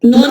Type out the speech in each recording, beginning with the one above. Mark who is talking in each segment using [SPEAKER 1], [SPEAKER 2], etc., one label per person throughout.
[SPEAKER 1] No,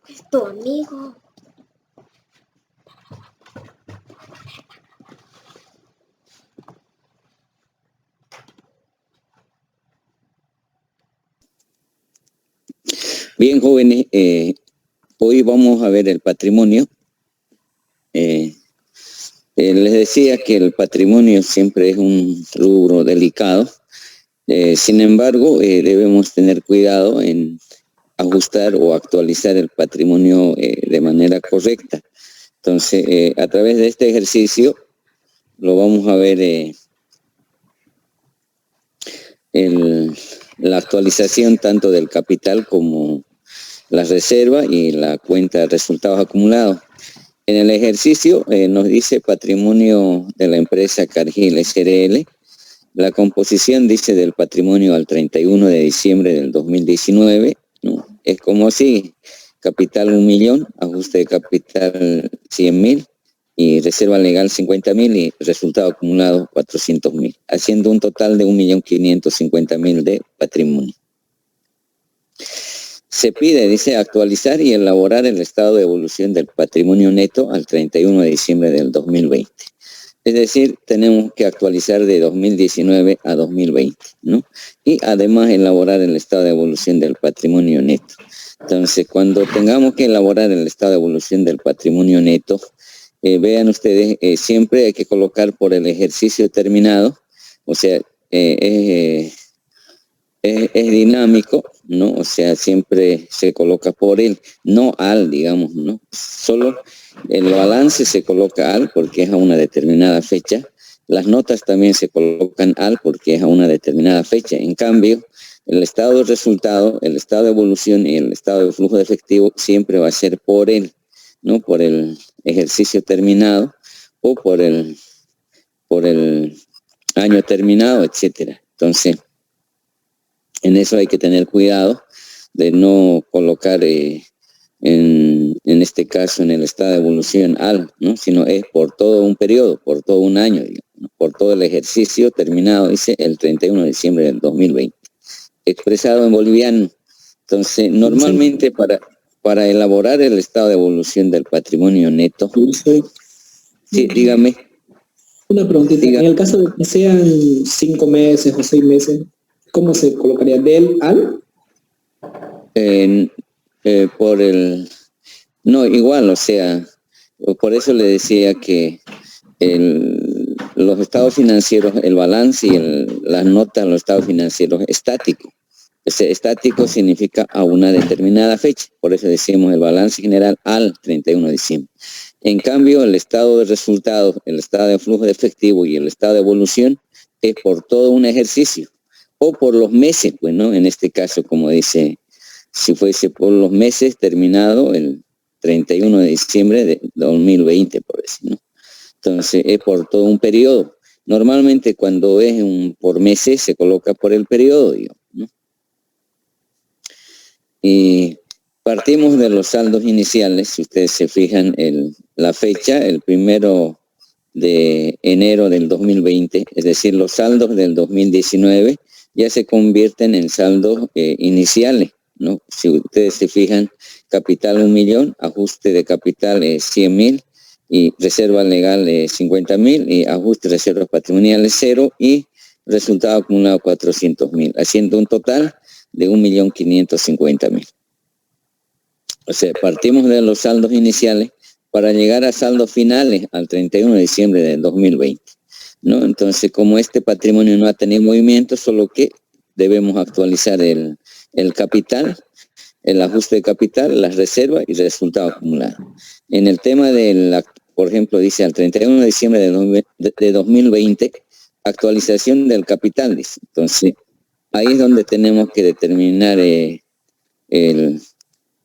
[SPEAKER 2] es tu amigo.
[SPEAKER 3] Bien, jóvenes, hoy vamos a ver el patrimonio. Les decía que el patrimonio siempre es un rubro delicado. Sin embargo, debemos tener cuidado en ajustar o actualizar el patrimonio de manera correcta. Entonces, a través de este ejercicio, lo vamos a ver la actualización tanto del capital como la reserva y la cuenta de resultados acumulados. En el ejercicio nos dice patrimonio de la empresa Cargill SRL. La composición dice del patrimonio al 31 de diciembre del 2019, ¿no? Es como así: capital 1 millón, ajuste de capital 100.000 y reserva legal 50.000 y resultado acumulado 400.000, haciendo un total de 1.550.000 de patrimonio. Se pide, dice, actualizar y elaborar el estado de evolución del patrimonio neto al 31 de diciembre del 2020. Es decir, tenemos que actualizar de 2019 a 2020, ¿no? Y además elaborar el estado de evolución del patrimonio neto. Entonces, cuando tengamos que elaborar el estado de evolución del patrimonio neto, vean ustedes, siempre hay que colocar por el ejercicio terminado, o sea, es dinámico, ¿no? O sea, siempre se coloca por él, no al, digamos, ¿no? Solo el balance se coloca al porque es a una determinada fecha. Las notas también se colocan al porque es a una determinada fecha. En cambio, el estado de resultado, el estado de evolución y el estado de flujo de efectivo siempre va a ser por él, ¿no? Por el ejercicio terminado o por el año terminado, etcétera. Entonces, en eso hay que tener cuidado de no colocar, en este caso, en el estado de evolución al, ¿no? Sino es por todo un periodo, por todo un año, digamos, ¿no? Por todo el ejercicio terminado, dice, el 31 de diciembre del 2020. Expresado en boliviano. Entonces, normalmente para elaborar el estado de evolución del patrimonio neto... Sí, dígame.
[SPEAKER 1] Una preguntita.
[SPEAKER 3] Diga.
[SPEAKER 1] En el caso de que sean 5 meses o 6 meses, ¿cómo se colocaría? ¿Del al?
[SPEAKER 3] Por el... No, igual, o sea, por eso le decía que los estados financieros, el balance y las notas, los estados financieros estáticos. Ese estático significa a una determinada fecha, por eso decimos el balance general al 31 de diciembre. En cambio, el estado de resultados, el estado de flujo de efectivo y el estado de evolución es por todo un ejercicio o por los meses, pues, ¿no? En este caso, como dice, si fuese por los meses terminado el 31 de diciembre de 2020, por decir, ¿no? Entonces, es por todo un periodo. Normalmente cuando es por meses se coloca por el periodo, digamos, ¿no? Y partimos de los saldos iniciales. Si ustedes se fijan la fecha, el 1 de enero del 2020, es decir, los saldos del 2019 ya se convierten en saldos iniciales, ¿no? Si ustedes se fijan, capital 1 millón, ajuste de capital 100.000 y reserva legal 50.000 y ajuste de reservas patrimoniales 0 y resultado acumulado 400.000, haciendo un total de 1.550.000. O sea, partimos de los saldos iniciales para llegar a saldos finales al 31 de diciembre del 2020, ¿no? Entonces, como este patrimonio no ha tenido movimiento, solo que debemos actualizar el capital, el ajuste de capital, las reservas y resultado acumulado. En el tema por ejemplo, dice al 31 de diciembre de 2020, actualización del capital, dice. Entonces, ahí es donde tenemos que determinar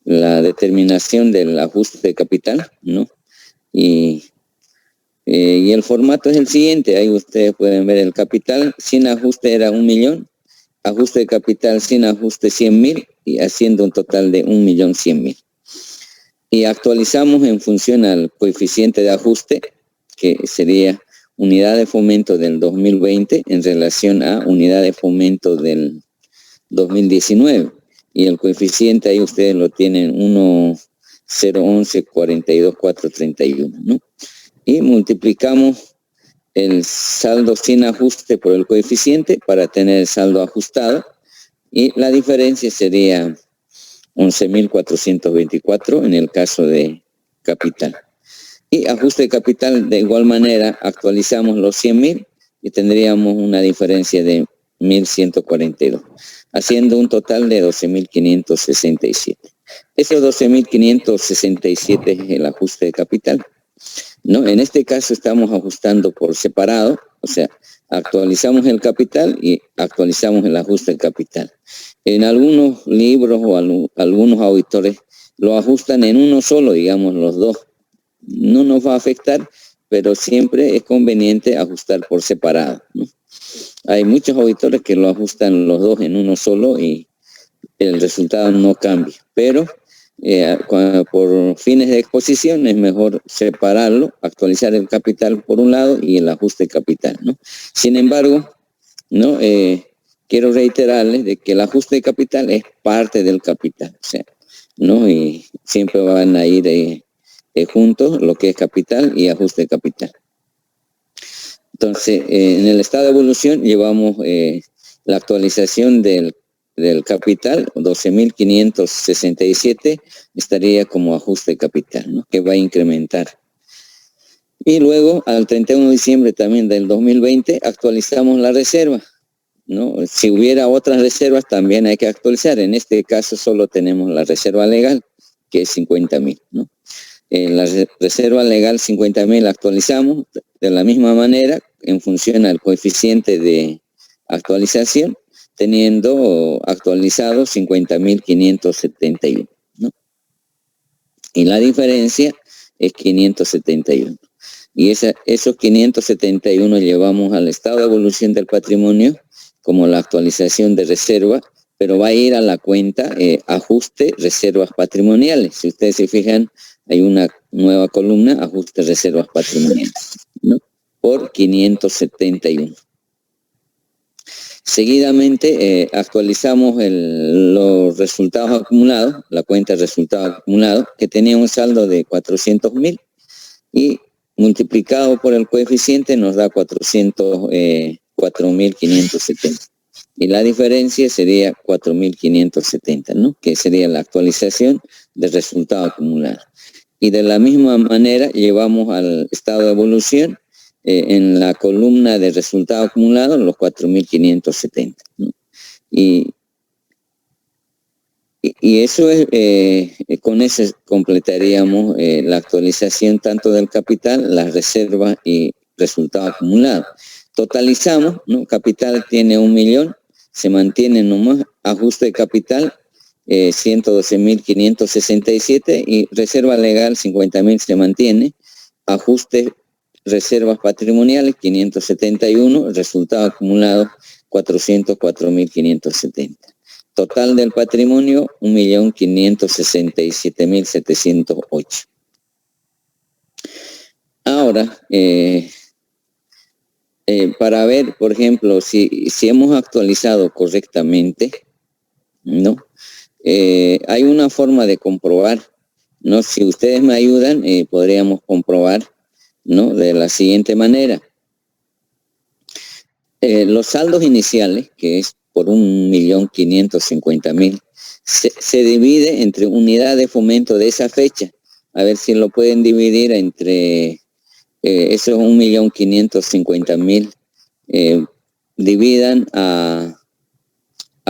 [SPEAKER 3] la determinación del ajuste de capital, ¿no? Y el formato es el siguiente. Ahí ustedes pueden ver el capital sin ajuste era 1 millón, ajuste de capital sin ajuste 100.000 y haciendo un total de 1.100.000. Y actualizamos en función al coeficiente de ajuste, que sería unidad de fomento del 2020 en relación a unidad de fomento del 2019. Y el coeficiente ahí ustedes lo tienen 1,011 42,431, ¿no? Y multiplicamos el saldo sin ajuste por el coeficiente para tener el saldo ajustado y la diferencia sería 11.424 en el caso de capital. Y ajuste de capital de igual manera actualizamos los 100.000 y tendríamos una diferencia de 1.142, haciendo un total de 12.567. Esos 12.567 es el ajuste de capital, ¿no? En este caso estamos ajustando por separado, o sea, actualizamos el capital y actualizamos el ajuste del capital. En algunos libros o algunos auditores lo ajustan en uno solo, digamos los dos. No nos va a afectar, pero siempre es conveniente ajustar por separado, ¿no? Hay muchos auditores que lo ajustan los dos en uno solo y el resultado no cambia, pero por fines de exposición es mejor separarlo, actualizar el capital por un lado y el ajuste de capital, ¿no? Sin embargo, ¿no? Quiero reiterarles de que el ajuste de capital es parte del capital, o sea, ¿no? Y siempre van a ir juntos lo que es capital y ajuste de capital. Entonces, en el estado de evolución llevamos la actualización del capital, 12.567 estaría como ajuste de capital, ¿no? Que va a incrementar. Y luego, al 31 de diciembre también del 2020, actualizamos la reserva, ¿no? Si hubiera otras reservas, también hay que actualizar. En este caso, solo tenemos la reserva legal, que es 50.000, ¿no? La reserva legal 50.000 actualizamos de la misma manera en función al coeficiente de actualización, teniendo actualizado 50.571, ¿no? Y la diferencia es 571. Y esos 571 llevamos al estado de evolución del patrimonio como la actualización de reserva, pero va a ir a la cuenta ajuste reservas patrimoniales. Si ustedes se fijan, hay una nueva columna, ajuste reservas patrimoniales, ¿no? Por 571. Seguidamente actualizamos los resultados acumulados, la cuenta de resultados acumulados, que tenía un saldo de 400.000 y multiplicado por el coeficiente nos da 4.570. Y la diferencia sería 4.570, ¿no? Que sería la actualización del resultado acumulado. Y de la misma manera llevamos al estado de evolución en la columna de resultado acumulado los 4.570, ¿no? Y Y eso es, con eso completaríamos la actualización tanto del capital, las reservas y resultados acumulados. Totalizamos, ¿no? Capital tiene 1 millón, se mantiene nomás ajuste de capital 112.567 y reserva legal 50.000 se mantiene, ajuste reservas patrimoniales 571, resultado acumulado 404.570. Total del patrimonio 1.567.708. Ahora, para ver, por ejemplo, si hemos actualizado correctamente, ¿no? Hay una forma de comprobar, ¿no? Si ustedes me ayudan, podríamos comprobar, ¿no? De la siguiente manera. Los saldos iniciales, que es por 1.550.000, se divide entre unidad de fomento de esa fecha. A ver si lo pueden dividir entre esos 1.550.000, dividan a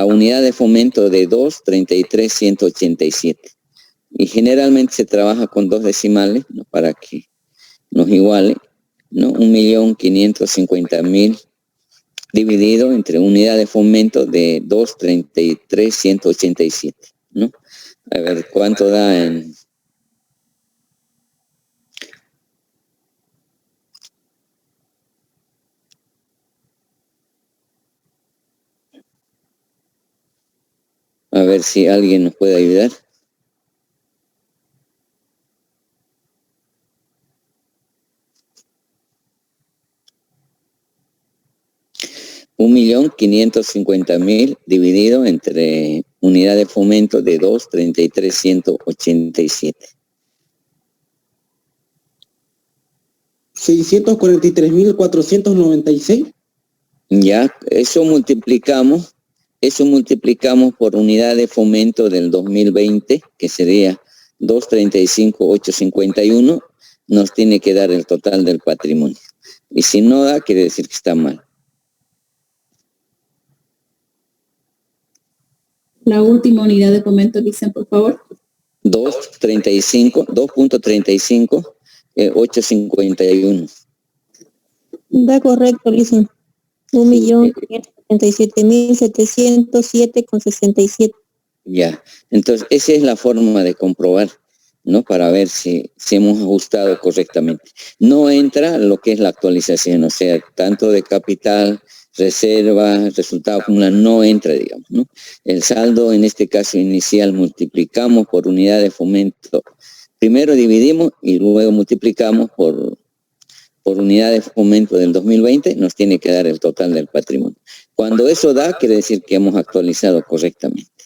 [SPEAKER 3] unidad de fomento de 233.187. Y generalmente se trabaja con 2 decimales, ¿no? Para que nos iguale, ¿no? 1.550.000 dividido entre unidad de fomento de 233.187, ¿no? A ver, ¿cuánto da en...? A ver si alguien nos puede ayudar. $1.550.000 dividido entre unidad de fomento de 233.187.
[SPEAKER 1] 643.496.
[SPEAKER 3] Ya, eso multiplicamos por unidad de fomento del 2020, que sería 235.851, nos tiene que dar el total del patrimonio. Y si no da, quiere decir que está mal.
[SPEAKER 2] La última unidad de fomento, dicen, por favor.
[SPEAKER 3] 2.35,
[SPEAKER 4] Da correcto, Lisa. 1.037.707,67.
[SPEAKER 3] Ya, entonces esa es la forma de comprobar, ¿no? Para ver si hemos ajustado correctamente. No entra lo que es la actualización, o sea, tanto de capital, reserva, resultado acumulado, no entra, digamos, ¿no? El saldo, en este caso inicial, multiplicamos por unidad de fomento. Primero dividimos y luego multiplicamos por unidad de fomento del 2020, nos tiene que dar el total del patrimonio. Cuando eso da, quiere decir que hemos actualizado correctamente,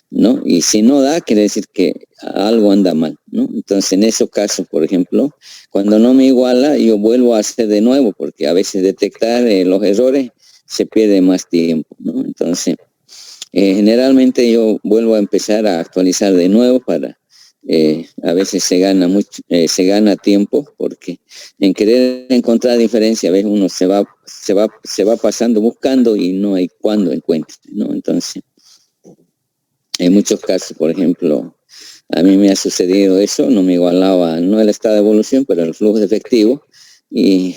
[SPEAKER 3] ¿no? Y si no da, quiere decir que algo anda mal, ¿no? Entonces, en esos casos, por ejemplo, cuando no me iguala, yo vuelvo a hacer de nuevo, porque a veces detectar los errores se pierde más tiempo, ¿no? Entonces, generalmente yo vuelvo a empezar a actualizar de nuevo para... a veces se gana tiempo, porque en querer encontrar diferencia, a veces uno se va pasando buscando y no hay cuando encuentre, ¿no? Entonces, en muchos casos, por ejemplo, a mí me ha sucedido eso, no me igualaba, no el estado de evolución, pero el flujo de efectivo, y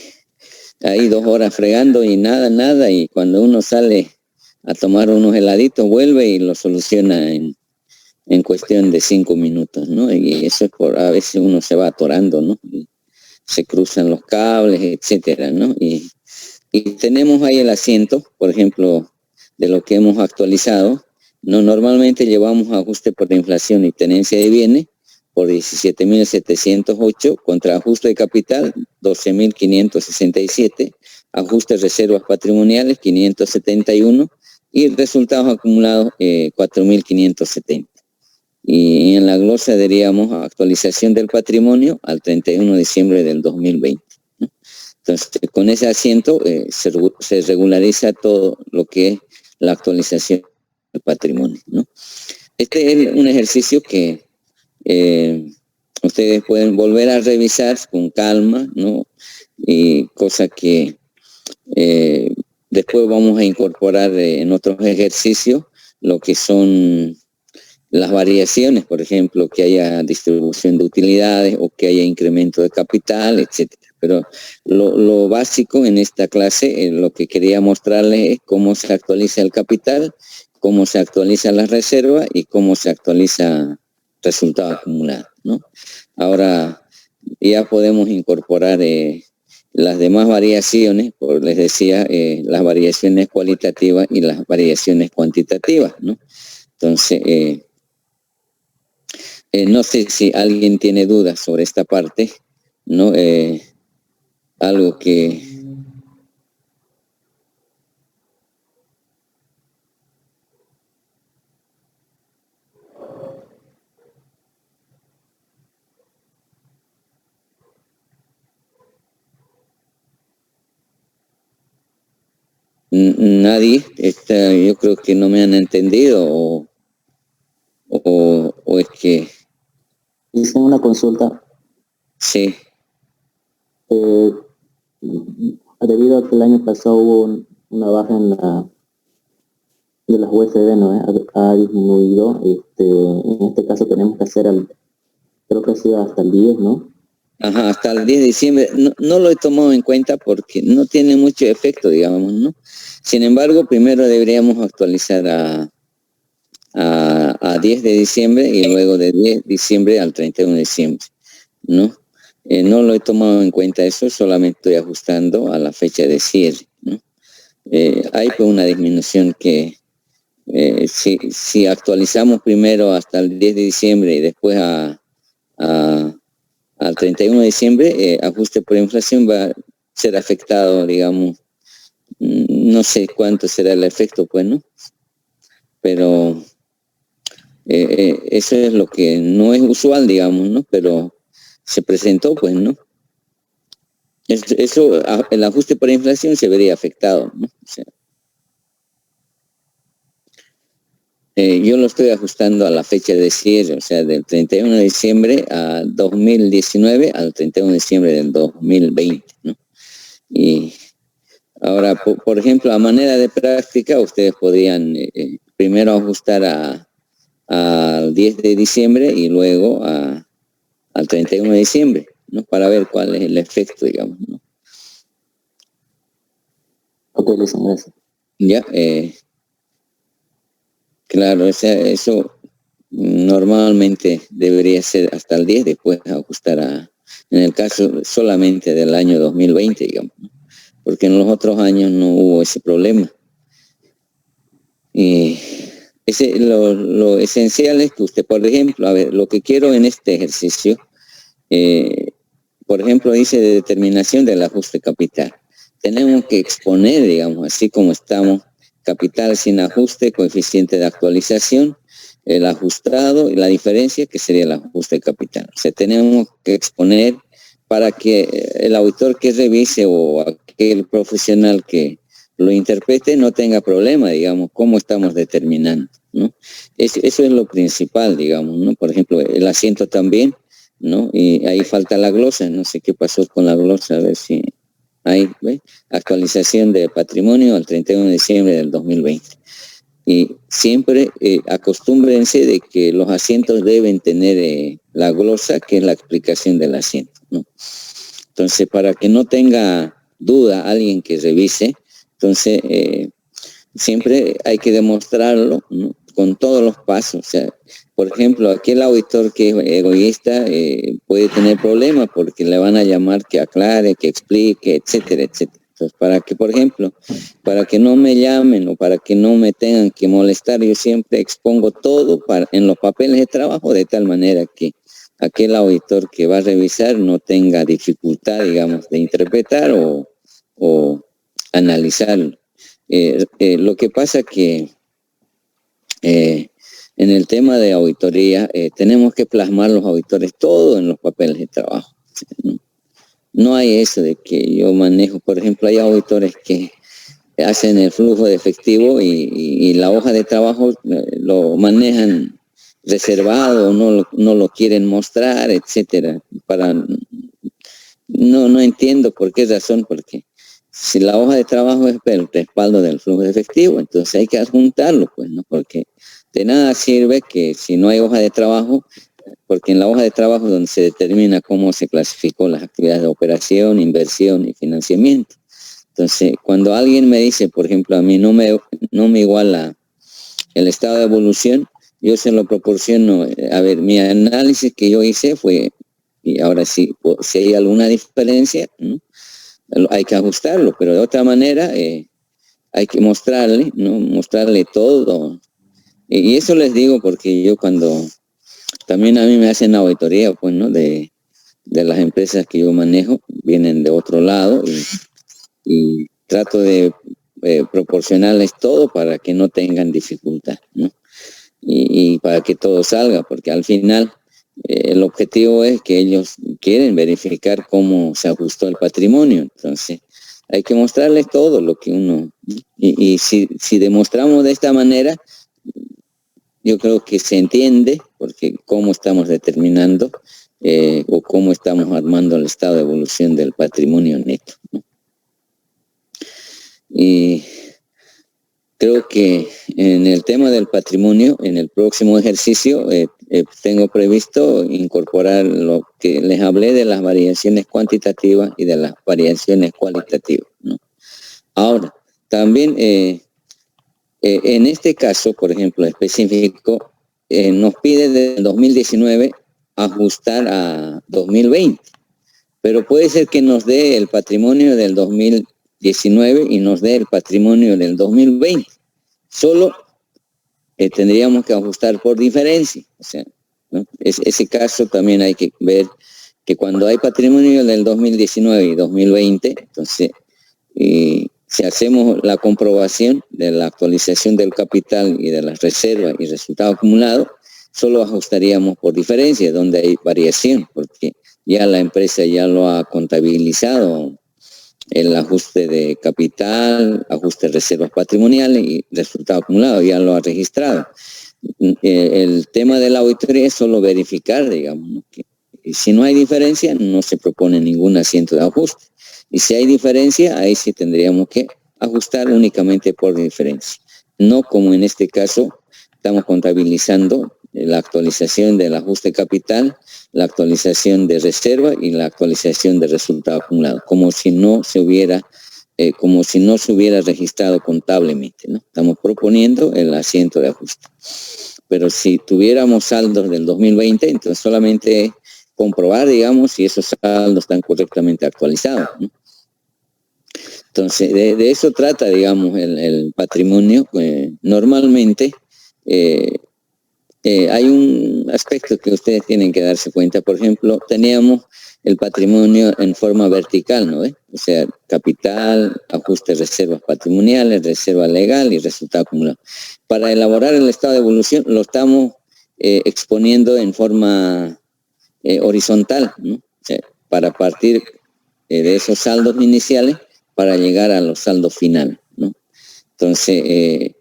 [SPEAKER 3] ahí 2 horas fregando y nada, y cuando uno sale a tomar unos heladitos, vuelve y lo soluciona en cuestión de 5 minutos, ¿no? Y eso es por, a veces uno se va atorando, ¿no? Y se cruzan los cables, etcétera, ¿no? Y tenemos ahí el asiento, por ejemplo, de lo que hemos actualizado, ¿no? Normalmente llevamos ajuste por inflación y tenencia de bienes por 17.708, contra ajuste de capital 12.567, ajuste de reservas patrimoniales 571 y resultados acumulados 4.570. Y en la glosa diríamos actualización del patrimonio al 31 de diciembre del 2020, ¿no? Entonces, con ese asiento se regulariza todo lo que es la actualización del patrimonio, ¿no? Este es un ejercicio que ustedes pueden volver a revisar con calma, ¿no? Y cosa que después vamos a incorporar en otros ejercicios, lo que son las variaciones, por ejemplo, que haya distribución de utilidades o que haya incremento de capital, etcétera. Pero lo básico en esta clase, lo que quería mostrarles es cómo se actualiza el capital, cómo se actualiza la reserva y cómo se actualiza resultado acumulado, ¿no? Ahora ya podemos incorporar las demás variaciones, como les decía, las variaciones cualitativas y las variaciones cuantitativas, ¿no? Entonces, no sé si alguien tiene dudas sobre esta parte, ¿no? Algo que... Nadie, yo creo que no me han entendido o es que...
[SPEAKER 5] Hice una consulta.
[SPEAKER 3] Sí.
[SPEAKER 5] Debido a que el año pasado hubo una baja de las USB, ¿no? Ha disminuido. En este caso tenemos que hacer, creo que ha sido hasta el 10, ¿no?
[SPEAKER 3] Ajá, hasta el 10 de diciembre. No lo he tomado en cuenta porque no tiene mucho efecto, digamos, ¿no? Sin embargo, primero deberíamos actualizar a 10 de diciembre y luego de 10 de diciembre al 31 de diciembre, ¿no? No lo he tomado en cuenta eso, solamente estoy ajustando a la fecha de cierre, ¿no? Hay pues una disminución que si actualizamos primero hasta el 10 de diciembre y después al 31 de diciembre, ajuste por inflación va a ser afectado, digamos, no sé cuánto será el efecto, pues, ¿no? Pero eso es lo que no es usual, digamos, ¿no? Pero se presentó, pues, ¿no? Eso, el ajuste por inflación se vería afectado, ¿no? O sea, yo lo estoy ajustando a la fecha de cierre, o sea, del 31 de diciembre a 2019 al 31 de diciembre del 2020, ¿no? Y ahora, por ejemplo, a manera de práctica, ustedes podrían primero ajustar al 10 de diciembre y luego al 31 de diciembre, ¿no? Para ver cuál es el efecto, digamos, ¿no?
[SPEAKER 5] Ok, Luis, gracias.
[SPEAKER 3] Ya, claro, o sea, eso normalmente debería ser hasta el 10, después ajustar en el caso solamente del año 2020, digamos, ¿no? Porque en los otros años no hubo ese problema. Y lo esencial es que usted, por ejemplo, a ver, lo que quiero en este ejercicio, por ejemplo, dice de determinación del ajuste capital. Tenemos que exponer, digamos, así como estamos, capital sin ajuste, coeficiente de actualización, el ajustado y la diferencia, que sería el ajuste capital. O sea, tenemos que exponer para que el auditor que revise o aquel profesional que lo interprete no tenga problema, digamos, cómo estamos determinando, ¿no? Eso es lo principal, digamos, ¿no? Por ejemplo, el asiento también, ¿no? Y ahí falta la glosa, no sé qué pasó con la glosa, a ver si hay, ¿ve? Actualización de patrimonio al 31 de diciembre del 2020. Y siempre acostúmbrense de que los asientos deben tener la glosa, que es la explicación del asiento, ¿no? Entonces, para que no tenga duda alguien que revise, entonces siempre hay que demostrarlo, ¿no? Con todos los pasos. O sea, por ejemplo, aquel auditor que es egoísta puede tener problemas porque le van a llamar que aclare, que explique, etcétera, etcétera. Entonces, para que, por ejemplo, para que no me llamen o para que no me tengan que molestar, yo siempre expongo todo en los papeles de trabajo de tal manera que aquel auditor que va a revisar no tenga dificultad, digamos, de interpretar o analizarlo. Lo que pasa que en el tema de auditoría tenemos que plasmar los auditores todo en los papeles de trabajo. No hay eso de que yo manejo, por ejemplo, hay auditores que hacen el flujo de efectivo y la hoja de trabajo lo manejan reservado, no lo quieren mostrar, etcétera. No entiendo por qué razón, porque si la hoja de trabajo es el respaldo del flujo de efectivo, entonces hay que adjuntarlo, pues, ¿no? Porque de nada sirve que si no hay hoja de trabajo, porque en la hoja de trabajo es donde se determina cómo se clasificó las actividades de operación, inversión y financiamiento. Entonces, cuando alguien me dice, por ejemplo, a mí no me iguala el estado de evolución, yo se lo proporciono. A ver, mi análisis que yo hice fue, y ahora sí, si hay alguna diferencia, ¿no?, hay que ajustarlo, pero de otra manera hay que mostrarle, ¿no?, mostrarle todo. Y eso les digo porque yo cuando también a mí me hacen auditoría, pues, ¿no?, de las empresas que yo manejo, vienen de otro lado y trato de proporcionarles todo para que no tengan dificultad, ¿no? Y para que todo salga, porque al final el objetivo es que ellos quieren verificar cómo se ajustó el patrimonio. Entonces hay que mostrarles todo lo que uno, y si demostramos de esta manera, yo creo que se entiende porque cómo estamos determinando o cómo estamos armando el estado de evolución del patrimonio neto, ¿no? Y creo que en el tema del patrimonio, en el próximo ejercicio, tengo previsto incorporar lo que les hablé de las variaciones cuantitativas y de las variaciones cualitativas, ¿no? Ahora, también en este caso, por ejemplo, específico, nos pide del 2019 ajustar a 2020, pero puede ser que nos dé el patrimonio del 2019 y nos dé el patrimonio del 2020. Solo tendríamos que ajustar por diferencia. O sea, ¿no? Ese caso también hay que ver que cuando hay patrimonio del 2019 y 2020, entonces, si hacemos la comprobación de la actualización del capital y de las reservas y resultado acumulado, solo ajustaríamos por diferencia, donde hay variación, porque ya la empresa ya lo ha contabilizado, el ajuste de capital, ajuste de reservas patrimoniales y resultado acumulado, ya lo ha registrado. El tema de la auditoría es solo verificar, digamos, ¿no?, que si no hay diferencia, no se propone ningún asiento de ajuste. Y si hay diferencia, ahí sí tendríamos que ajustar únicamente por diferencia. No como en este caso, estamos contabilizando la actualización del ajuste capital, la actualización de reserva y la actualización de resultado acumulado, como si no se hubiera registrado contablemente, ¿no? Estamos proponiendo el asiento de ajuste. Pero si tuviéramos saldos del 2020, entonces solamente comprobar, digamos, si esos saldos están correctamente actualizados, ¿no? Entonces, de eso trata, digamos, el patrimonio. Normalmente hay un aspecto que ustedes tienen que darse cuenta. Por ejemplo, teníamos el patrimonio en forma vertical, ¿no? O sea, capital, ajuste de reservas patrimoniales, reserva legal y resultado acumulado. Para elaborar el estado de evolución lo estamos exponiendo en forma horizontal, ¿no? O sea, para partir de esos saldos iniciales para llegar a los saldos finales, ¿no? Entonces,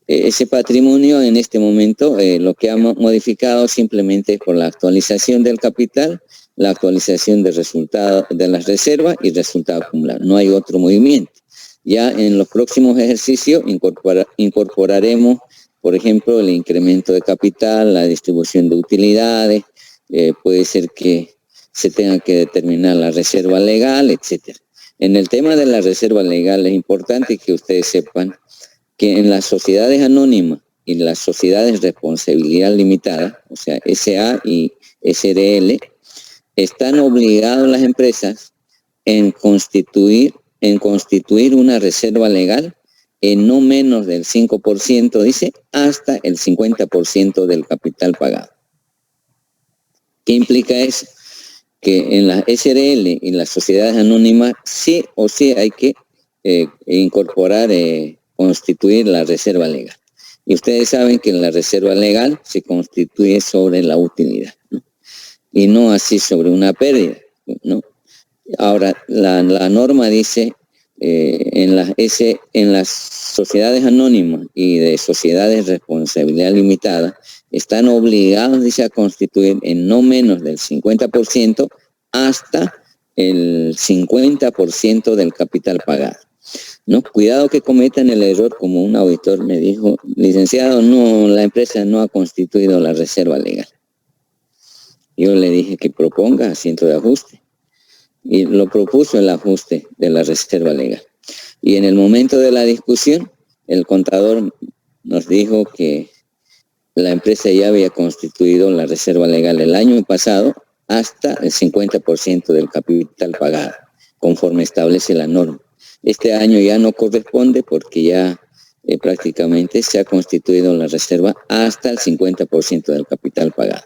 [SPEAKER 3] ese patrimonio en este momento lo que hemos modificado simplemente es por la actualización del capital, la actualización de resultados de las reservas y resultado acumulado. No hay otro movimiento. Ya en los próximos ejercicios incorporaremos, por ejemplo, el incremento de capital, la distribución de utilidades, puede ser que se tenga que determinar la reserva legal, etcétera. En el tema de la reserva legal es importante que ustedes sepan que en las sociedades anónimas y las sociedades de responsabilidad limitada, o sea, SA y SRL, están obligadas las empresas en constituir una reserva legal en no menos del 5%, dice, hasta el 50% del capital pagado. ¿Qué implica eso? Que en las SRL y las sociedades anónimas sí o sí hay que incorporar, constituir la reserva legal. Y ustedes saben que la reserva legal se constituye sobre la utilidad, ¿no? Y no así sobre una pérdida, ¿no? Ahora, la norma dice en las sociedades anónimas y de sociedades de responsabilidad limitada, están obligados, dice, a constituir en no menos del 50% hasta el 50% del capital pagado. ¿no? Cuidado que cometan el error, como un auditor me dijo, licenciado, no, la empresa no ha constituido la reserva legal. Yo le dije que proponga asiento de ajuste y lo propuso el ajuste de la reserva legal. Y en el momento de la discusión, el contador nos dijo que la empresa ya había constituido la reserva legal el año pasado hasta el 50% del capital pagado, conforme establece la norma. Este año ya no corresponde porque ya prácticamente se ha constituido la reserva hasta el 50% del capital pagado.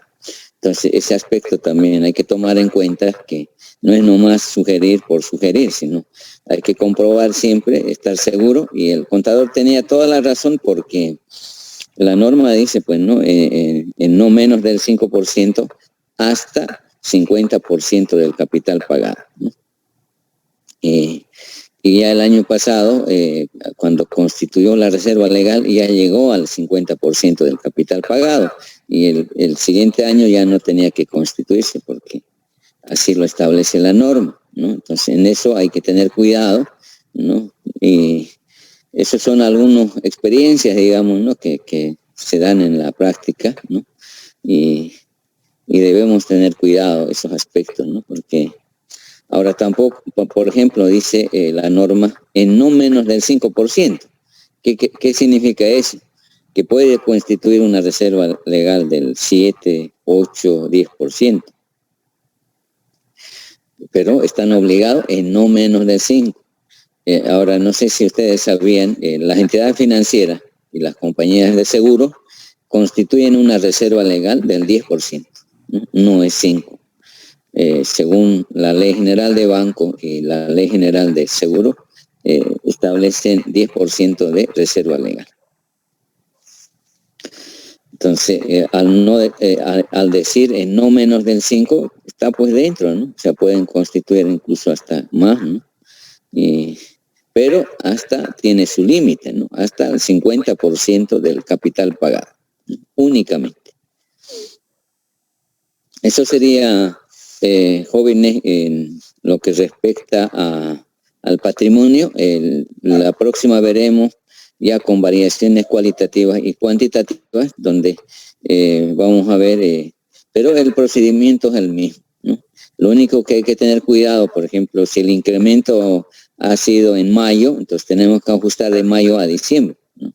[SPEAKER 3] Entonces, ese aspecto también hay que tomar en cuenta, que no es nomás sugerir por sugerir, sino hay que comprobar siempre, estar seguro, y el contador tenía toda la razón porque la norma dice, pues, ¿no? En no menos del 5% hasta 50% del capital pagado, ¿no? Y ya el año pasado, cuando constituyó la reserva legal, ya llegó al 50% del capital pagado. Y el siguiente año ya no tenía que constituirse porque así lo establece la norma, ¿no? Entonces, en eso hay que tener cuidado, ¿no? Y esas son algunas experiencias, digamos, ¿no? que se dan en la práctica, ¿no? Y debemos tener cuidado esos aspectos, ¿no? Porque ahora tampoco, por ejemplo, dice la norma en no menos del 5%. ¿Qué significa eso? Que puede constituir una reserva legal del 7, 8, 10%. Pero están obligados en no menos del 5%. Ahora, no sé si ustedes sabían, las entidades financieras y las compañías de seguro constituyen una reserva legal del 10%, no es 5%. Según la Ley General de Banco y la Ley General de Seguro, establecen 10% de reserva legal. Entonces, al decir en no menos del 5%, está pues dentro, ¿no? O sea, pueden constituir incluso hasta más, ¿no? Pero hasta tiene su límite, ¿no? Hasta el 50% del capital pagado, ¿no? Únicamente. Eso sería, jóvenes, en lo que respecta al patrimonio. La próxima veremos ya con variaciones cualitativas y cuantitativas, donde vamos a ver, pero el procedimiento es el mismo, ¿no? Lo único que hay que tener cuidado, por ejemplo, si el incremento ha sido en mayo, entonces tenemos que ajustar de mayo a diciembre, ¿no?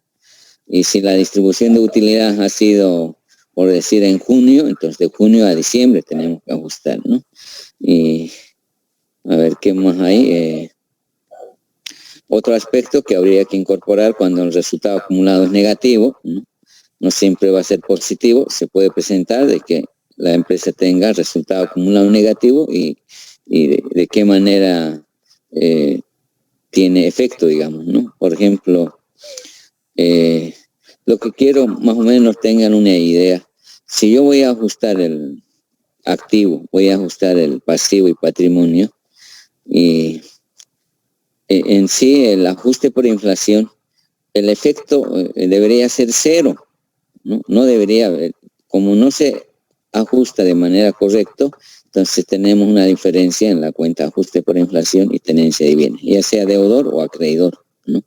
[SPEAKER 3] Y si la distribución de utilidad ha sido, por decir, en junio, entonces de junio a diciembre tenemos que ajustar, ¿no? Y a ver qué más hay. Otro aspecto que habría que incorporar cuando el resultado acumulado es negativo, ¿no? No siempre va a ser positivo, se puede presentar de que la empresa tenga resultado acumulado negativo y de qué manera tiene efecto, digamos, ¿no? Por ejemplo, lo que quiero más o menos tengan una idea. Si yo voy a ajustar el activo, voy a ajustar el pasivo y patrimonio, y en sí el ajuste por inflación, el efecto debería ser cero, ¿no? No debería haber, como no se ajusta de manera correcta, entonces tenemos una diferencia en la cuenta de ajuste por inflación y tenencia de bienes, ya sea deudor o acreedor, ¿no?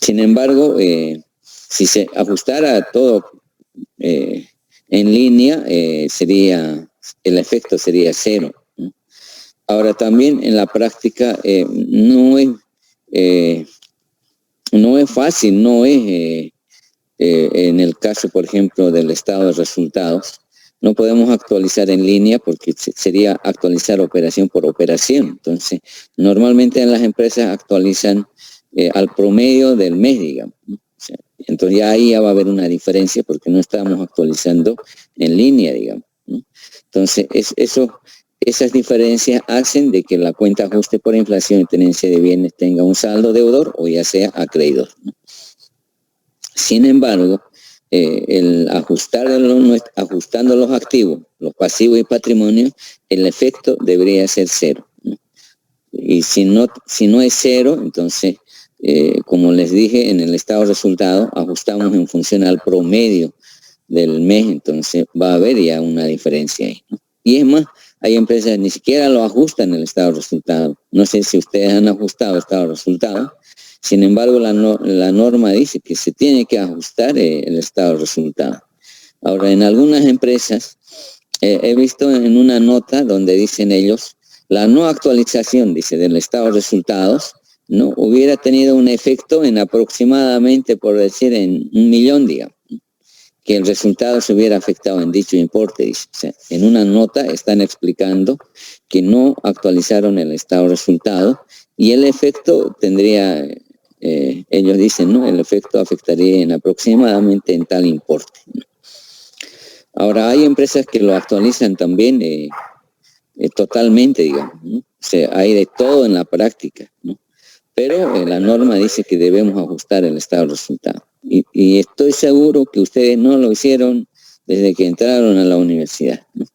[SPEAKER 3] Sin embargo, si se ajustara todo en línea, el efecto sería cero, ¿no? Ahora también en la práctica no es fácil, no es en el caso, por ejemplo, del estado de resultados. No podemos actualizar en línea porque sería actualizar operación por operación. Entonces, normalmente en las empresas actualizan al promedio del mes, digamos, ¿no? O sea, entonces ya ahí ya va a haber una diferencia porque no estamos actualizando en línea, digamos, ¿no? Entonces, esas diferencias hacen de que la cuenta ajuste por inflación y tenencia de bienes tenga un saldo deudor o ya sea acreedor, ¿no? Sin embargo, el ajustando los activos, los pasivos y patrimonio, el efecto debería ser cero, ¿no? Y si no es cero, entonces, como les dije, en el estado de resultado ajustamos en función al promedio del mes, entonces va a haber ya una diferencia ahí, ¿no? Y es más, hay empresas que ni siquiera lo ajustan en el estado de resultado. No sé si ustedes han ajustado estado de resultado Sin embargo, la norma dice que se tiene que ajustar el estado de resultado. Ahora, en algunas empresas, he visto en una nota donde dicen ellos, la no actualización, dice, del estado de resultados, no hubiera tenido un efecto en aproximadamente, por decir, en 1 millón, digamos, que el resultado se hubiera afectado en dicho importe, dice. O sea, en una nota están explicando que no actualizaron el estado de resultado y el efecto tendría, ellos dicen, ¿no? El efecto afectaría en aproximadamente en tal importe, ¿no? Ahora, hay empresas que lo actualizan también totalmente, digamos, ¿no? O sea, hay de todo en la práctica, ¿no? Pero la norma dice que debemos ajustar el estado de resultado. Y estoy seguro que ustedes no lo hicieron desde que entraron a la universidad, ¿no?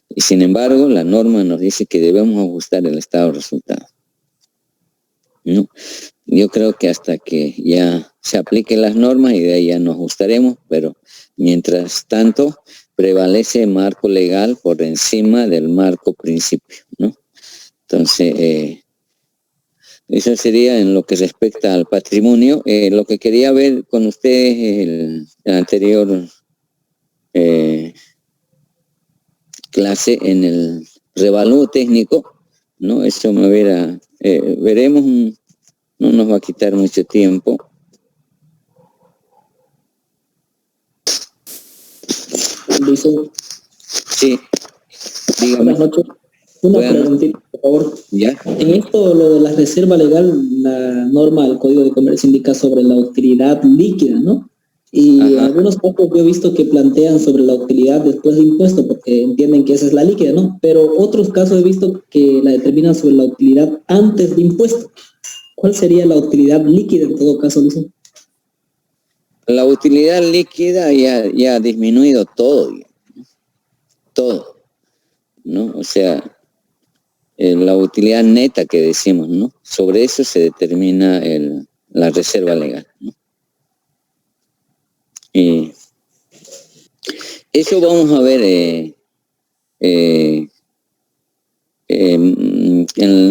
[SPEAKER 3] Y sin embargo, la norma nos dice que debemos ajustar el estado de resultado, ¿no? Yo creo que hasta que ya se apliquen las normas y de ahí ya nos ajustaremos, pero mientras tanto prevalece el marco legal por encima del marco principio, ¿no? Entonces, eso sería en lo que respecta al patrimonio. Lo que quería ver con ustedes el anterior clase en el revalúo técnico, ¿no? Eso me hubiera, veremos, no nos va a quitar mucho tiempo.
[SPEAKER 1] Dice,
[SPEAKER 3] Sí, dígame.
[SPEAKER 1] buenas noches. Una preguntita, por favor.
[SPEAKER 3] ¿Ya?
[SPEAKER 1] En esto, lo de la reserva legal, la norma del Código de Comercio indica sobre la utilidad líquida, ¿no? Y en algunos casos yo he visto que plantean sobre la utilidad después de impuesto, porque entienden que esa es la líquida, ¿no? Pero otros casos he visto que la determinan sobre la utilidad antes de impuesto. ¿Cuál sería la utilidad líquida en todo caso, dicen?
[SPEAKER 3] La utilidad líquida ya ha disminuido todo, ¿no? O sea, la utilidad neta que decimos, ¿no? Sobre eso se determina la reserva legal, ¿no? Y eso vamos a ver en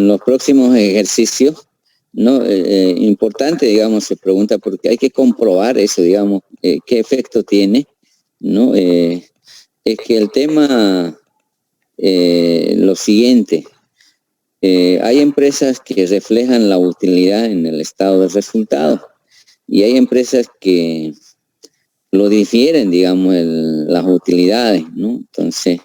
[SPEAKER 3] los próximos ejercicios, ¿no? Importante, digamos, se pregunta porque hay que comprobar eso, digamos, qué efecto tiene, ¿no? Es que el tema, lo siguiente, hay empresas que reflejan la utilidad en el estado de resultado y hay empresas que lo difieren, digamos, las utilidades, ¿no? Entonces,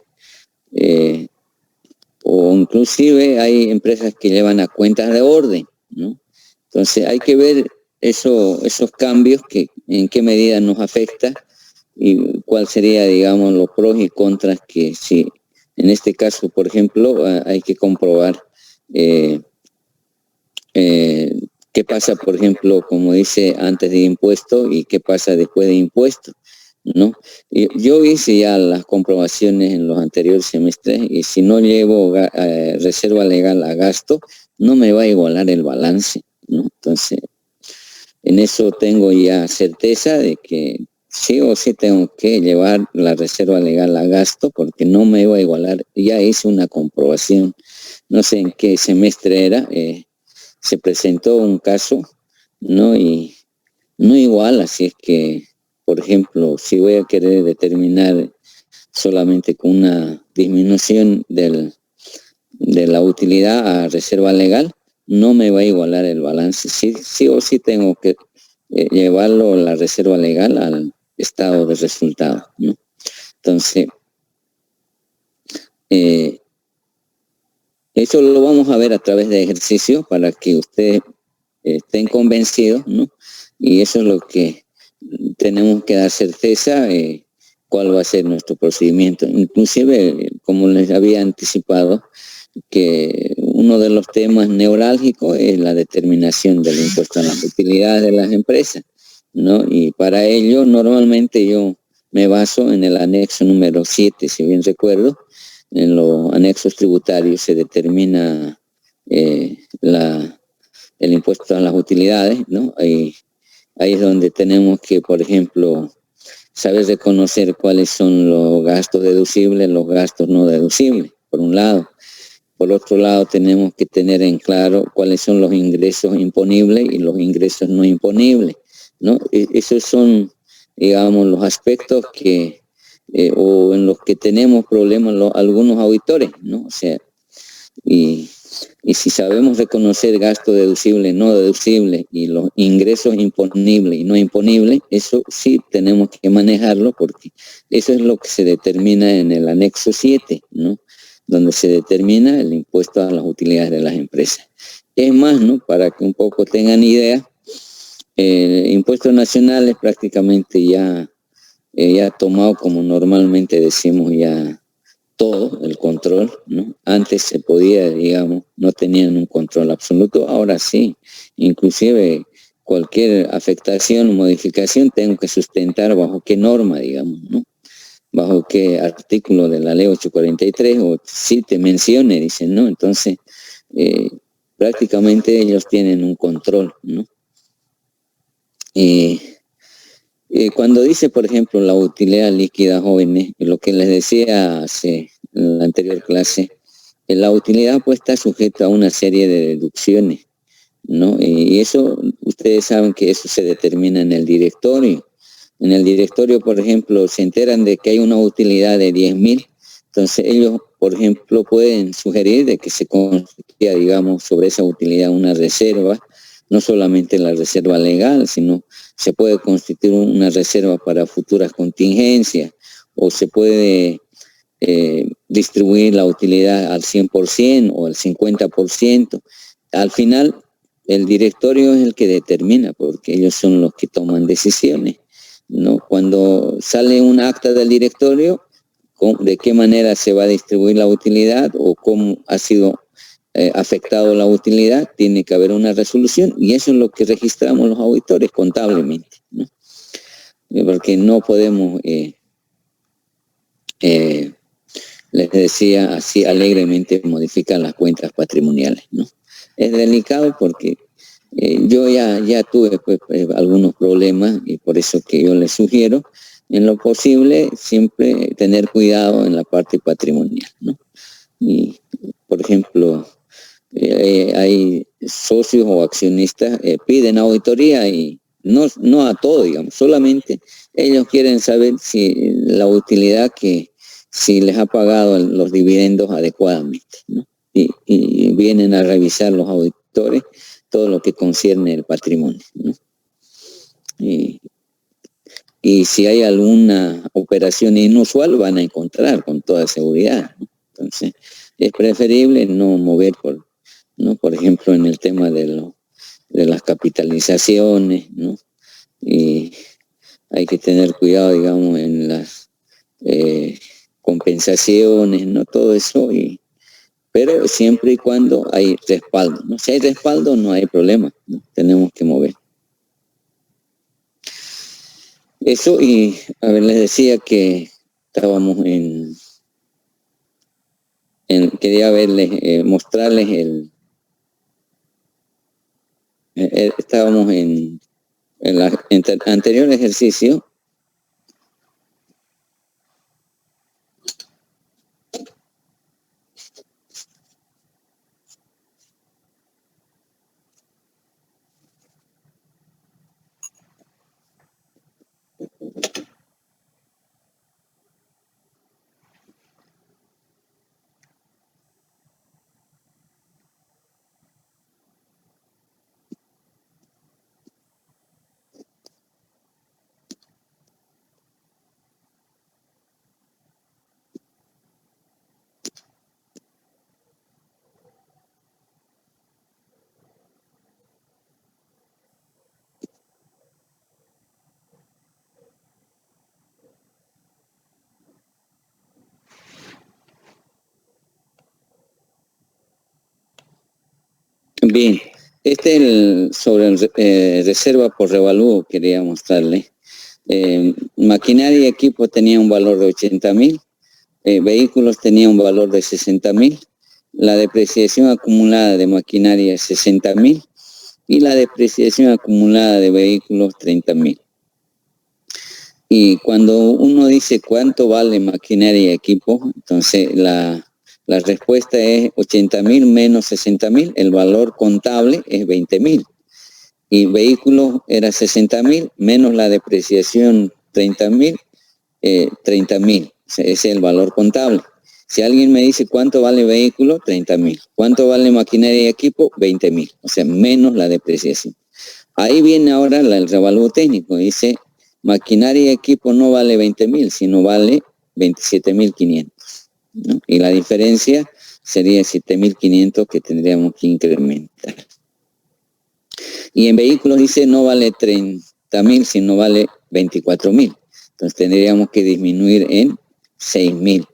[SPEAKER 3] o inclusive hay empresas que llevan a cuentas de orden, ¿no? Entonces hay que ver esos cambios, en qué medida nos afecta y cuál sería, digamos, los pros y contras que si en este caso, por ejemplo, hay que comprobar qué pasa, por ejemplo, como dice, antes de impuesto y qué pasa después de impuesto, ¿no? Yo hice ya las comprobaciones en los anteriores semestres y si no llevo reserva legal a gasto, no me va a igualar el balance, ¿no? Entonces, en eso tengo ya certeza de que sí o sí tengo que llevar la reserva legal a gasto porque no me va a igualar. Ya hice una comprobación, no sé en qué semestre era, se presentó un caso, ¿no? Y no igual, así es que, por ejemplo, si voy a querer determinar solamente con una disminución de la utilidad a reserva legal, no me va a igualar el balance. Sí o sí tengo que llevarlo la reserva legal al estado de resultado, ¿no? Entonces, eso lo vamos a ver a través de ejercicio para que ustedes estén convencidos, ¿no? Y eso es lo que tenemos que dar certeza, cuál va a ser nuestro procedimiento. Inclusive, como les había anticipado, que uno de los temas neurálgicos es la determinación del impuesto a las utilidades de las empresas, ¿no? Y para ello, normalmente yo me baso en el anexo número 7, si bien recuerdo. En los anexos tributarios se determina el impuesto a las utilidades, ¿no? Ahí es donde tenemos que, por ejemplo, saber reconocer cuáles son los gastos deducibles, los gastos no deducibles, por un lado. por otro lado tenemos que tener en claro cuáles son los ingresos imponibles y los ingresos no imponibles, ¿no? Esos son, digamos, los aspectos que, o en los que tenemos problemas algunos auditores, ¿no? O sea, y si sabemos reconocer gasto deducible, no deducible, y los ingresos imponibles y no imponibles, eso sí tenemos que manejarlo, porque eso es lo que se determina en el anexo 7, ¿no? Donde se determina el impuesto a las utilidades de las empresas. Es más, ¿no? Para que un poco tengan idea, impuestos nacionales prácticamente ya ha tomado, como normalmente decimos, ya todo el control, ¿no? Antes se podía, digamos, no tenían un control absoluto, ahora sí. Inclusive cualquier afectación o modificación tengo que sustentar bajo qué norma, digamos, ¿no? Bajo qué artículo de la ley 843, o si te mencione, dicen, ¿no? Entonces, prácticamente ellos tienen un control, ¿no? Cuando dice, por ejemplo, la utilidad líquida, jóvenes, lo que les decía en la anterior clase, la utilidad pues está sujeta a una serie de deducciones, ¿no? Y eso, ustedes saben que eso se determina en el directorio. En el directorio, por ejemplo, se enteran de que hay una utilidad de 10.000, entonces ellos, por ejemplo, pueden sugerir de que se constituya, digamos, sobre esa utilidad una reserva, no solamente la reserva legal, sino se puede constituir una reserva para futuras contingencias, o se puede distribuir la utilidad al 100% o al 50%. Al final, el directorio es el que determina, porque ellos son los que toman decisiones, ¿no? Cuando sale un acta del directorio, de qué manera se va a distribuir la utilidad o cómo ha sido afectado la utilidad, tiene que haber una resolución, y eso es lo que registramos los auditores contablemente, ¿no? Porque no podemos, les decía así alegremente, modificar las cuentas patrimoniales, ¿no? Es delicado porque yo ya tuve pues, algunos problemas, y por eso que yo les sugiero, en lo posible, siempre tener cuidado en la parte patrimonial, ¿no? Y, por ejemplo, hay socios o accionistas piden auditoría, y no a todo, digamos, solamente ellos quieren saber si la utilidad, que si les ha pagado los dividendos adecuadamente, ¿no? Y vienen a revisar los auditores todo lo que concierne el patrimonio, ¿no? Y si hay alguna operación inusual, van a encontrar con toda seguridad, ¿no? Entonces, es preferible no mover por ejemplo, en el tema de las capitalizaciones, ¿no? Y hay que tener cuidado, digamos, en las compensaciones, ¿no? Todo eso, pero siempre y cuando hay respaldo, ¿no? Si hay respaldo, no hay problema, ¿no? Tenemos que mover. Eso, y a ver, les decía que estábamos quería verles, mostrarles estábamos en el anterior ejercicio. Bien, este es sobre reserva por revalúo, quería mostrarle. Maquinaria y equipo tenía un valor de 80.000, vehículos tenía un valor de 60.000, la depreciación acumulada de maquinaria 60.000 y la depreciación acumulada de vehículos 30.000. Y cuando uno dice cuánto vale maquinaria y equipo, entonces la La respuesta es 80.000 menos 60.000, el valor contable es 20.000. Y vehículos era 60.000 menos la depreciación 30.000, 30.000. O sea, ese es el valor contable. Si alguien me dice cuánto vale vehículo, 30.000. ¿Cuánto vale maquinaria y equipo? 20.000. O sea, menos la depreciación. Ahí viene ahora el revalúo técnico. Dice, maquinaria y equipo no vale 20.000, sino vale 27.500. ¿no? Y la diferencia sería 7.500 que tendríamos que incrementar. Y en vehículos dice no vale 30.000, sino vale 24.000. Entonces tendríamos que disminuir en 6.000,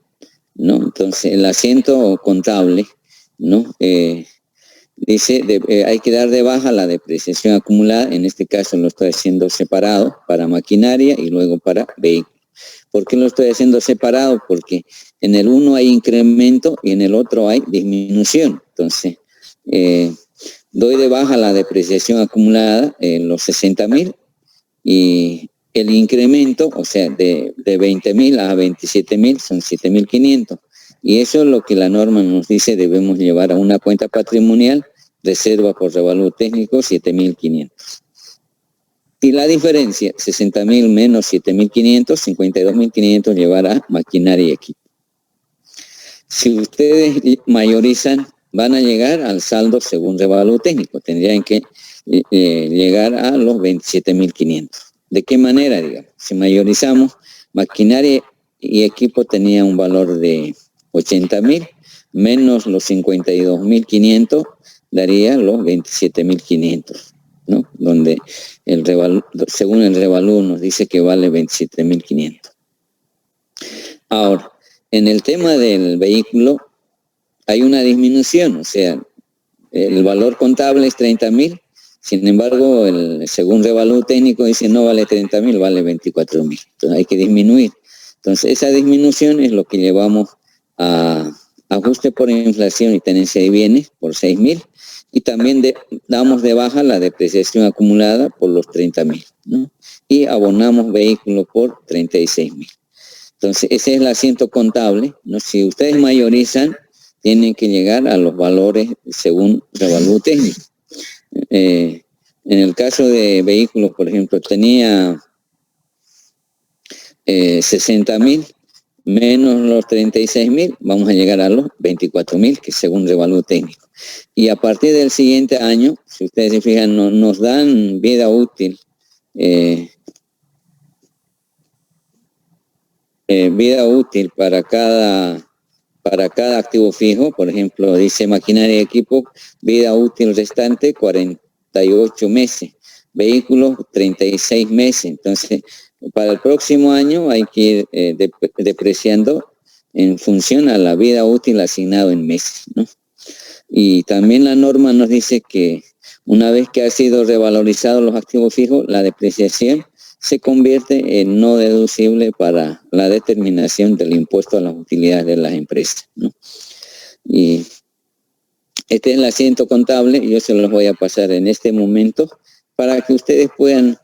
[SPEAKER 3] ¿no? Entonces el asiento contable, ¿no? Dice hay que dar de baja la depreciación acumulada. En este caso lo estoy haciendo separado para maquinaria y luego para vehículos. ¿Por qué lo estoy haciendo separado? Porque en el uno hay incremento y en el otro hay disminución. Entonces, doy de baja la depreciación acumulada en los 60.000 y el incremento, o sea, de 20.000 a 27.000 son 7.500. Y eso es lo que la norma nos dice, debemos llevar a una cuenta patrimonial, reserva por revalúo técnico, 7.500. Y la diferencia, 60.000 menos 7.500, 52.500 llevar a maquinaria y equipo. Si ustedes mayorizan, van a llegar al saldo según revalúo técnico. Tendrían que llegar a los 27.500. ¿De qué manera, digamos? Si mayorizamos, maquinaria y equipo tenía un valor de 80.000, menos los 52.500, daría los 27.500, ¿no? Donde según el revalúo nos dice que vale 27.500. Ahora, en el tema del vehículo hay una disminución, o sea, el valor contable es 30.000, sin embargo, según revalúo técnico dice no vale 30.000, vale 24.000. Entonces hay que disminuir. Entonces esa disminución es lo que llevamos a ajuste por inflación y tenencia de bienes por 6.000 y también damos de baja la depreciación acumulada por los 30.000, ¿no? Y abonamos vehículos por 36.000. Entonces ese es el asiento contable, ¿no? Si ustedes mayorizan, tienen que llegar a los valores según revalúo técnico. En el caso de vehículos, por ejemplo, tenía 60.000 menos los 36.000, vamos a llegar a los 24.000, que según revalúo técnico. Y a partir del siguiente año, si ustedes se fijan, nos dan vida útil, para cada activo fijo. Por ejemplo, dice maquinaria y equipo, vida útil restante 48 meses, vehículos 36 meses. Entonces, para el próximo año hay que ir depreciando en función a la vida útil asignado en meses, ¿no? Y también la norma nos dice que una vez que ha sido revalorizados los activos fijos, la depreciación se convierte en no deducible para la determinación del impuesto a las utilidades de las empresas, ¿no? Y este es el asiento contable, yo se los voy a pasar en este momento para que ustedes puedan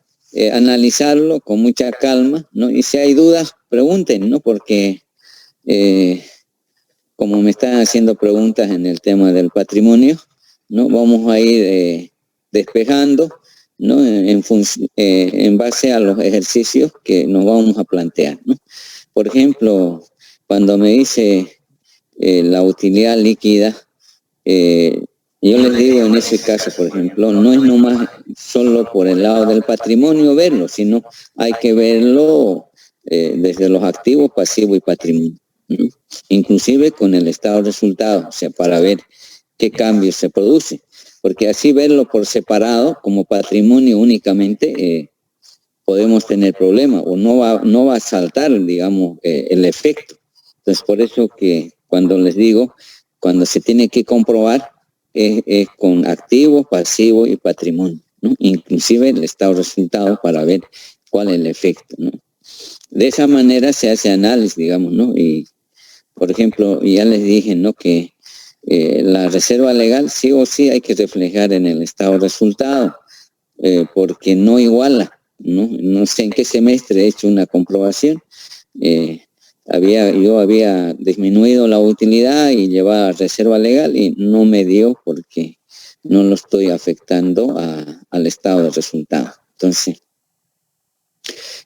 [SPEAKER 3] analizarlo con mucha calma, ¿no? Y si hay dudas, pregunten, ¿no? Porque como me están haciendo preguntas en el tema del patrimonio, ¿no? Vamos a ir despejando, ¿no? En base a los ejercicios que nos vamos a plantear, ¿no? Por ejemplo, cuando me dice la utilidad líquida, yo les digo en ese caso, por ejemplo, no es nomás solo por el lado del patrimonio verlo, sino hay que verlo desde los activos, pasivos y patrimonio, ¿no? Inclusive con el estado de resultados, o sea, para ver qué cambios se produce. Porque así verlo por separado, como patrimonio únicamente, podemos tener problemas o no va a saltar, digamos, el efecto. Entonces, por eso que cuando les digo, cuando se tiene que comprobar, es con activos, pasivos y patrimonio, ¿no? Inclusive el estado de resultados para ver cuál es el efecto, ¿no? De esa manera se hace análisis, digamos, ¿no? Y, por ejemplo, ya les dije, ¿no? Que la reserva legal sí o sí hay que reflejar en el estado de resultado, porque no iguala, ¿no? No sé en qué semestre he hecho una comprobación, yo había disminuido la utilidad y llevaba reserva legal y no me dio porque no lo estoy afectando al estado de resultado. Entonces,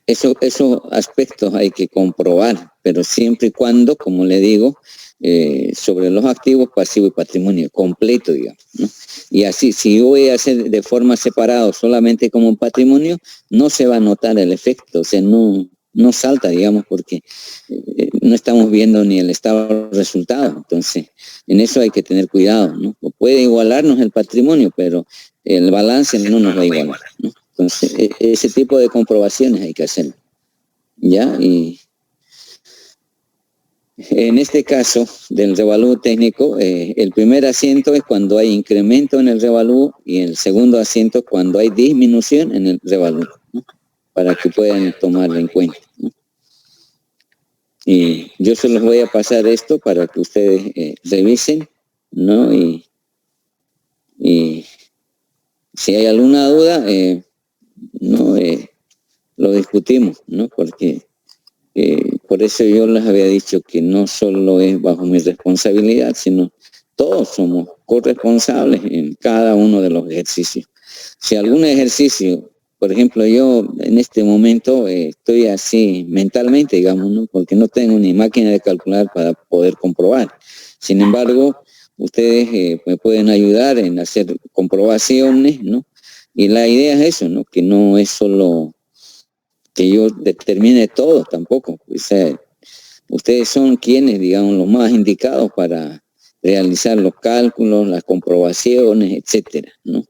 [SPEAKER 3] esos aspectos hay que comprobar, pero siempre y cuando, como le digo, sobre los activos, pasivos y patrimonio completo, digamos, ¿no? Y así, si yo voy a hacer de forma separada solamente como patrimonio, no se va a notar el efecto, o sea, no salta, digamos, porque no estamos viendo ni el estado del resultado. Entonces, en eso hay que tener cuidado, ¿no? Puede igualarnos el patrimonio, pero el balance no nos va a igualar, ¿no? Entonces, ese tipo de comprobaciones hay que hacerlo, ¿ya? Y en este caso del revalúo técnico, el primer asiento es cuando hay incremento en el revalúo y el segundo asiento cuando hay disminución en el revalúo, ¿no? Para que puedan tomarlo en cuenta, ¿no? Y yo se los voy a pasar esto para que ustedes revisen, ¿no? Y si hay alguna duda, no lo discutimos, ¿no? Porque por eso yo les había dicho que no solo es bajo mi responsabilidad, sino todos somos corresponsables en cada uno de los ejercicios. Si algún ejercicio, por ejemplo, yo en este momento estoy así mentalmente, digamos, ¿no? Porque no tengo ni máquina de calcular para poder comprobar. Sin embargo, ustedes me pueden ayudar en hacer comprobaciones, ¿no? Y la idea es eso, ¿no? Que no es solo que yo determine todo tampoco. O sea, ustedes son quienes, digamos, los más indicados para realizar los cálculos, las comprobaciones, etcétera, ¿no?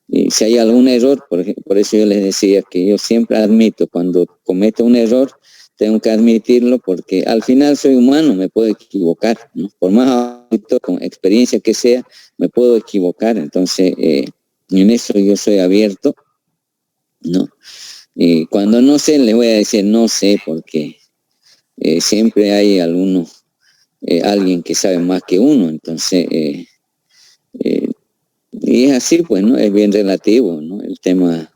[SPEAKER 3] Y si hay algún error, por eso yo les decía que yo siempre admito, cuando cometo un error, tengo que admitirlo porque al final soy humano, me puedo equivocar, ¿no? Por más con experiencia que sea, me puedo equivocar. Entonces, en eso yo soy abierto, ¿no? Y cuando no sé, les voy a decir no sé, porque siempre hay alguien que sabe más que uno. Entonces, y es así, pues, ¿no? Es bien relativo, ¿no? El tema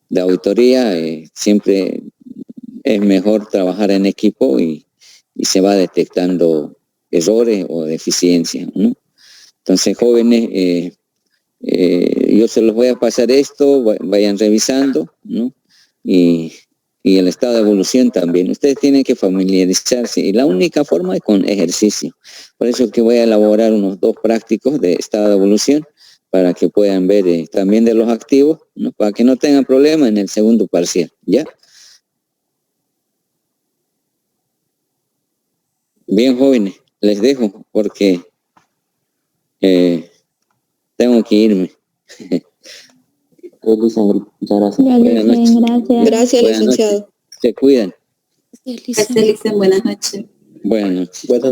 [SPEAKER 3] de auditoría, siempre es mejor trabajar en equipo y se va detectando errores o deficiencias, ¿no? Entonces, jóvenes, yo se los voy a pasar esto, vayan revisando, ¿no? Y el estado de evolución también. Ustedes tienen que familiarizarse y la única forma es con ejercicio. Por eso es que voy a elaborar unos 2 prácticos de estado de evolución para que puedan ver también de los activos, ¿no? Para que no tengan problema en el segundo parcial, ¿ya? Bien, jóvenes, les dejo porque tengo que irme.
[SPEAKER 5] Muchas gracias.
[SPEAKER 3] Buenas noches.
[SPEAKER 4] Gracias,
[SPEAKER 3] Buenas
[SPEAKER 4] licenciado.
[SPEAKER 3] noches. Se cuidan.
[SPEAKER 2] Gracias, Lisa. Buenas noches.
[SPEAKER 3] Buenas noches.
[SPEAKER 1] Buenas noches.